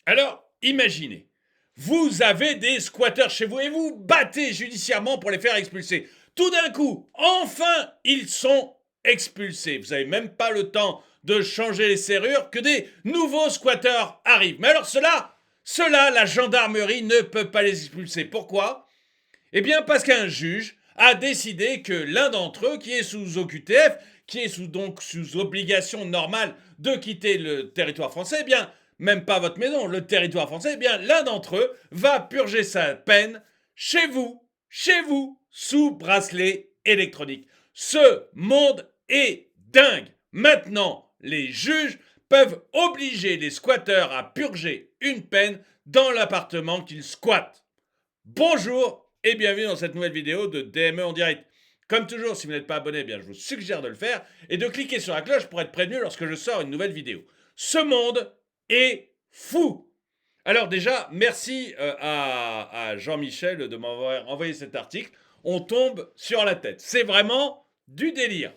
Alors, imaginez, vous avez des squatteurs chez vous et vous battez judiciairement pour les faire expulser. Tout d'un coup, enfin, ils sont expulsés. Vous n'avez même pas le temps de changer les serrures que des nouveaux squatteurs arrivent. Mais alors cela, la gendarmerie ne peut pas les expulser. Pourquoi? Eh bien, parce qu'un juge a décidé que l'un d'entre eux, qui est sous OQTF, qui est donc sous obligation normale de quitter le territoire français, eh bien, même pas votre maison, le territoire français, eh bien, l'un d'entre eux va purger sa peine chez vous, sous bracelet électronique. Ce monde est dingue. Maintenant, les juges peuvent obliger les squatteurs à purger une peine dans l'appartement qu'ils squattent. Bonjour et bienvenue dans cette nouvelle vidéo de DME en direct. Comme toujours, si vous n'êtes pas abonné, eh bien, je vous suggère de le faire et de cliquer sur la cloche pour être prévenu lorsque je sors une nouvelle vidéo. Ce monde est fou. Alors déjà, merci à Jean-Michel de m'avoir envoyé cet article. On tombe sur la tête. C'est vraiment du délire.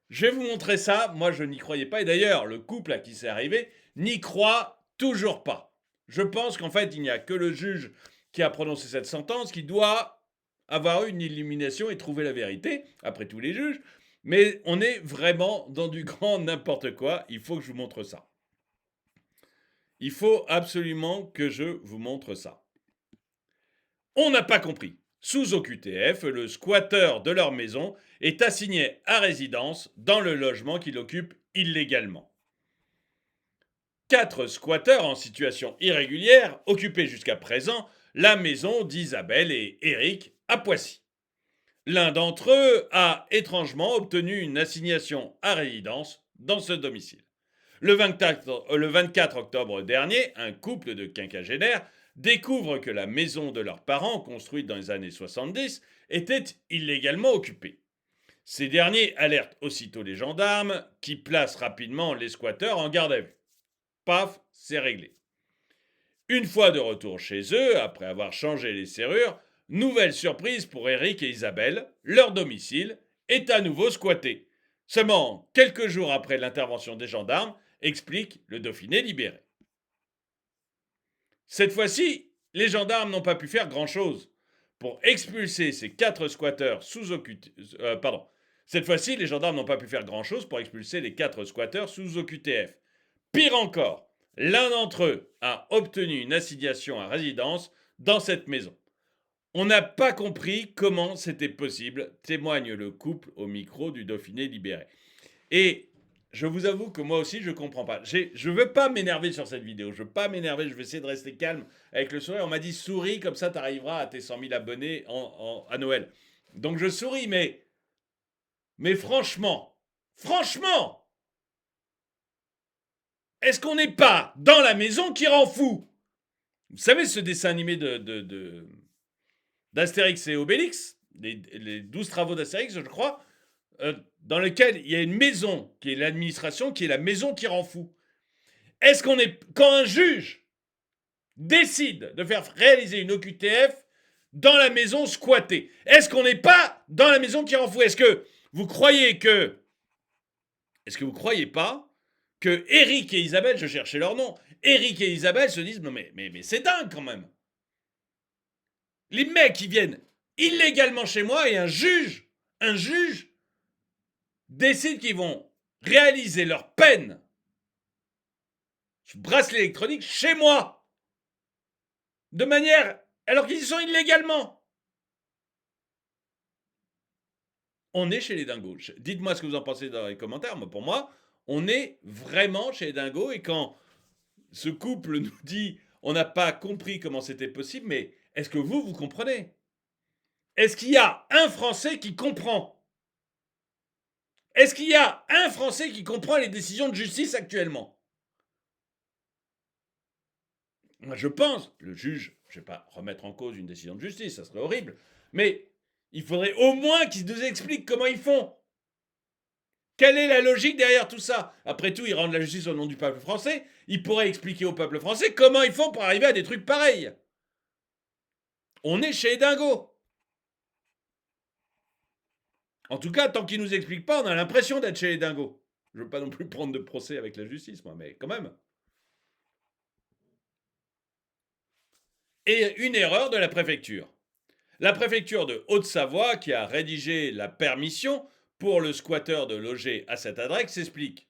Je vais vous montrer ça. Moi, je n'y croyais pas. Et d'ailleurs, le couple à qui c'est arrivé n'y croit toujours pas. Je pense qu'en fait, il n'y a que le juge qui a prononcé cette sentence qui doit avoir eu une illumination et trouver la vérité, après tous les juges. Mais on est vraiment dans du grand n'importe quoi. Il faut que je vous montre ça. Il faut absolument que je vous montre ça. On n'a pas compris. Sous OQTF, le squatteur de leur maison est assigné à résidence dans le logement qu'il occupe illégalement. 4 squatteurs en situation irrégulière occupaient jusqu'à présent la maison d'Isabelle et Eric à Poissy. L'un d'entre eux a étrangement obtenu une assignation à résidence dans ce domicile. Le 24 octobre dernier, un couple de quinquagénaires découvre que la maison de leurs parents, construite dans les années 70, était illégalement occupée. Ces derniers alertent aussitôt les gendarmes qui placent rapidement les squatteurs en garde à vue. Paf, c'est réglé. Une fois de retour chez eux, après avoir changé les serrures, nouvelle surprise pour Eric et Isabelle, leur domicile est à nouveau squatté. Seulement quelques jours après l'intervention des gendarmes, explique le Dauphiné libéré. Cette fois-ci, les gendarmes n'ont pas pu faire grand-chose pour expulser ces 4 squatteurs sous OQTF. Cette fois-ci, les gendarmes n'ont pas pu faire grand-chose pour expulser les 4 squatteurs sous OQTF. Pire encore, l'un d'entre eux a obtenu une assignation à résidence dans cette maison. On n'a pas compris comment c'était possible, témoigne le couple au micro du Dauphiné libéré. Et je vous avoue que moi aussi, je ne comprends pas. Je ne veux pas m'énerver sur cette vidéo. Je ne veux pas m'énerver. Je vais essayer de rester calme avec le sourire. On m'a dit souris, comme ça, tu arriveras à tes 100 000 abonnés à Noël. Donc je souris, mais franchement, est-ce qu'on n'est pas dans la maison qui rend fou? Vous savez ce dessin animé d'Astérix et Obélix, les 12 travaux d'Astérix, je crois, dans lequel il y a une maison qui est l'administration, qui est la maison qui rend fou. Est-ce qu'on est. Quand un juge décide de faire réaliser une OQTF dans la maison squattée, est-ce qu'on n'est pas dans la maison qui rend fou? Est-ce que vous croyez que. Est-ce que vous croyez pas que Eric et Isabelle, je cherchais leur nom, Eric et Isabelle se disent non mais c'est dingue quand même. Les mecs qui viennent illégalement chez moi et un juge décide qu'ils vont réaliser leur peine sous bracelet électronique chez moi. De manière. Alors qu'ils y sont illégalement. On est chez les dingos. Dites-moi ce que vous en pensez dans les commentaires. Mais pour moi, on est vraiment chez les dingos. Et quand ce couple nous dit on n'a pas compris comment c'était possible, mais est-ce que vous comprenez? Est-ce qu'il y a un Français qui comprend? Est-ce qu'il y a un Français qui comprend les décisions de justice actuellement? Moi, je pense, le juge, je ne vais pas remettre en cause une décision de justice, ça serait horrible, mais il faudrait au moins qu'ils nous expliquent comment ils font. Quelle est la logique derrière tout ça? Après tout, ils rendent la justice au nom du peuple français. Ils pourraient expliquer au peuple français comment ils font pour arriver à des trucs pareils. On est chez les dingos. En tout cas, tant qu'ils nous expliquent pas, on a l'impression d'être chez les dingos. Je veux pas non plus prendre de procès avec la justice, moi, mais quand même. une erreur de la préfecture. La préfecture de Haute-Savoie, qui a rédigé la permission pour le squatteur de loger à cette adresse, s'explique.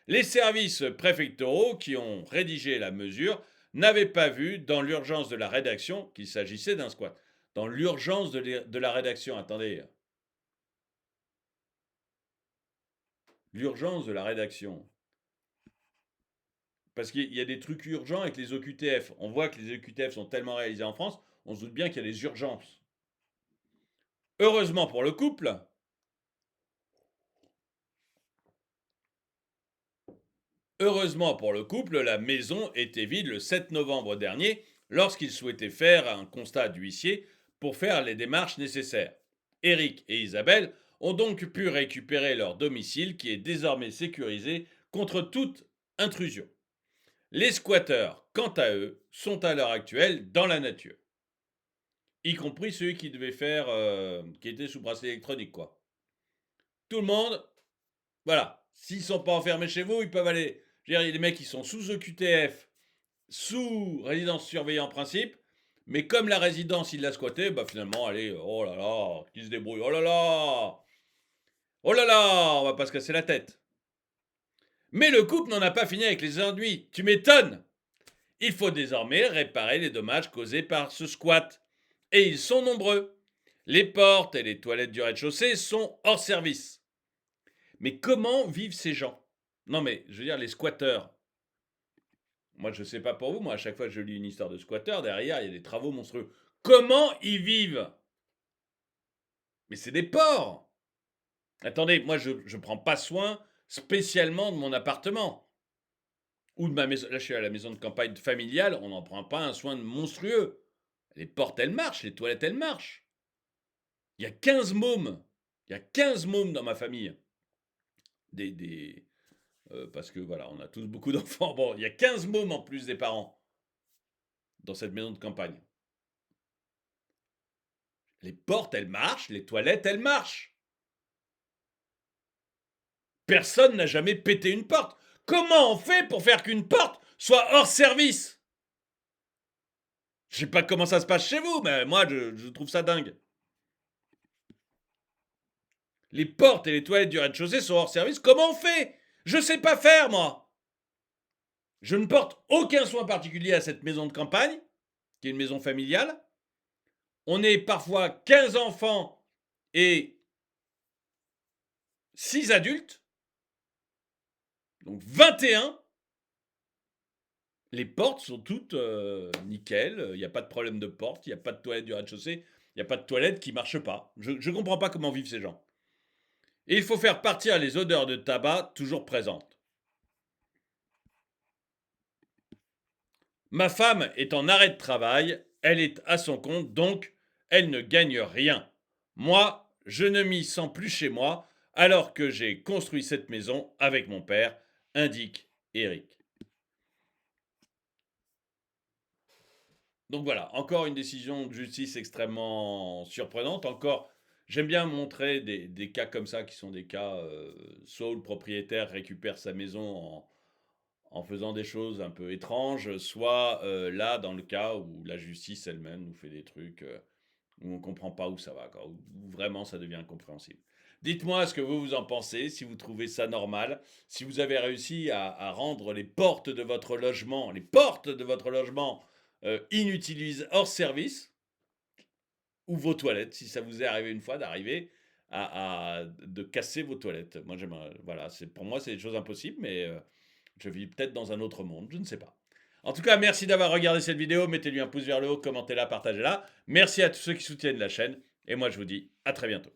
Les services préfectoraux qui ont rédigé la mesure n'avaient pas vu dans l'urgence de la rédaction qu'il s'agissait d'un squat. Dans l'urgence de la rédaction, attendez. L'urgence de la rédaction. Parce qu'il y a des trucs urgents avec les OQTF. On voit que les OQTF sont tellement réalisés en France, on se doute bien qu'il y a des urgences. Heureusement pour le couple, la maison était vide le 7 novembre dernier lorsqu'il souhaitait faire un constat d'huissier pour faire les démarches nécessaires. Eric et Isabelle ont donc pu récupérer leur domicile qui est désormais sécurisé contre toute intrusion. Les squatteurs, quant à eux, sont à l'heure actuelle dans la nature. Y compris ceux qui devaient faire, qui étaient sous bracelet électronique, quoi. Tout le monde, voilà. S'ils sont pas enfermés chez vous, ils peuvent aller. Je veux dire, il y a des mecs qui sont sous EQTF, sous résidence surveillée en principe, mais comme la résidence, il l'a squattée, bah finalement, allez, oh là là, qui se débrouille, oh là là, on va pas se casser la tête. Mais le couple n'en a pas fini avec les ennuis, tu m'étonnes. Il faut désormais réparer les dommages causés par ce squat. Et ils sont nombreux. Les portes et les toilettes du rez-de-chaussée sont hors service. Mais comment vivent ces gens? Non mais, je veux dire, les squatteurs. Moi, je sais pas pour vous, moi, à chaque fois que je lis une histoire de squatteurs, derrière, il y a des travaux monstrueux. Comment ils vivent? Mais c'est des porcs! Attendez, moi, je ne prends pas soin spécialement de mon appartement. Ou de ma maison. Là, je suis à la maison de campagne familiale, on n'en prend pas un soin monstrueux. Les portes, elles marchent, les toilettes, elles marchent. Il y a 15 mômes. Il y a 15 mômes dans ma famille. Parce que voilà, on a tous beaucoup d'enfants. Bon, il y a 15 mômes en plus des parents dans cette maison de campagne. Les portes, elles marchent, les toilettes, elles marchent. Personne n'a jamais pété une porte. Comment on fait pour faire qu'une porte soit hors service? Je sais pas comment ça se passe chez vous, mais moi, je trouve ça dingue. Les portes et les toilettes du rez-de-chaussée sont hors service. Comment on fait? Je sais pas faire, moi. Je ne porte aucun soin particulier à cette maison de campagne, qui est une maison familiale. On est parfois 15 enfants et 6 adultes. Donc 21. Les portes sont toutes nickel. Il n'y a pas de problème de porte. Il n'y a pas de toilette du rez-de-chaussée. Il n'y a pas de toilette qui ne marche pas. Je ne comprends pas comment vivent ces gens. Et il faut faire partir les odeurs de tabac toujours présentes. Ma femme est en arrêt de travail. Elle est à son compte, donc elle ne gagne rien. Moi, je ne m'y sens plus chez moi alors que j'ai construit cette maison avec mon père, indique Eric. Donc voilà, encore une décision de justice extrêmement surprenante. Encore, j'aime bien montrer des cas comme ça qui sont des cas soit où le propriétaire récupère sa maison en faisant des choses un peu étranges, soit là dans le cas où la justice elle-même nous fait des trucs où on ne comprend pas où ça va, quoi, où vraiment ça devient incompréhensible. Dites-moi ce que vous en pensez, si vous trouvez ça normal, si vous avez réussi à rendre les portes de votre logement, inutilisables, hors service, ou vos toilettes, si ça vous est arrivé une fois d'arriver de casser vos toilettes. Moi, voilà, pour moi, c'est des choses impossibles, mais je vis peut-être dans un autre monde, je ne sais pas. En tout cas, merci d'avoir regardé cette vidéo. Mettez-lui un pouce vers le haut, commentez-la, partagez-la. Merci à tous ceux qui soutiennent la chaîne. Et moi, je vous dis à très bientôt.